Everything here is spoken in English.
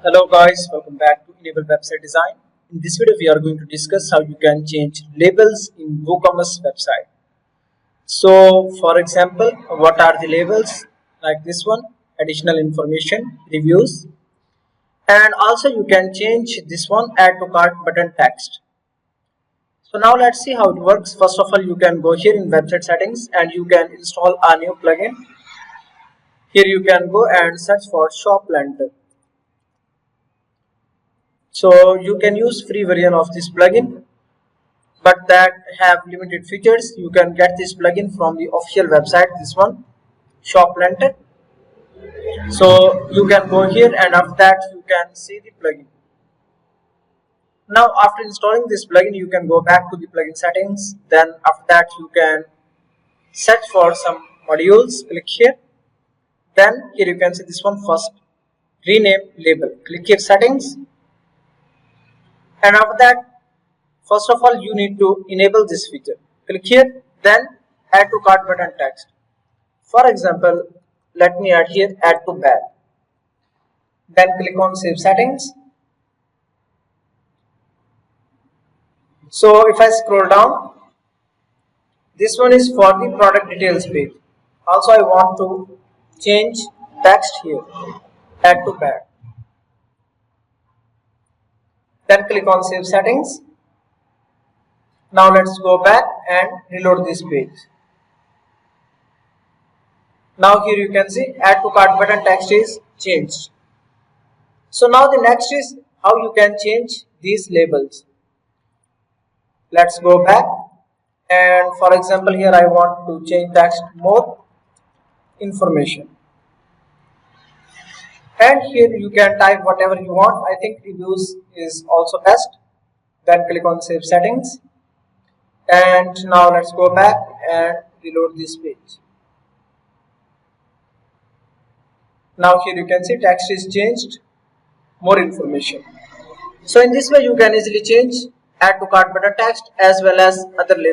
Hello guys, welcome back to Enable Website Design. In this video we are going to discuss how you can change labels in WooCommerce website. So for example, what are the labels? Like this one, additional information, reviews, and also you can change this one, add to cart button text. So now let's see how it works. First of all, you can go here in website settings and you can install a new plugin. Here you can go and search for Shop Lantern. So you can use free version of this plugin, but that have limited features. You can get this plugin from the official website, this one, Shop Lantern. So you can go here and after that you can see the plugin. Now after installing this plugin, you can go back to the plugin settings. Then after that you can search for some modules, click here. Then here you can see this one first, rename label. Click here settings. And after that, first of all, you need to enable this feature. Click here, then add to cart button text. For example, let me add here add to bag. Then click on save settings. So if I scroll down, this one is for the product details page. Also I want to change text here, add to bag. Then click on save settings. Now let's go back and reload this page. Now here you can see add to cart button text is changed. So now the next is how you can change these labels. Let's go back and for example here I want to change text more information. And here you can type whatever you want. I think reviews is also best. Then click on save settings. And now let's go back and reload this page. Now here you can see text is changed, more information. So in this way you can easily change add to cart button text as well as other labels.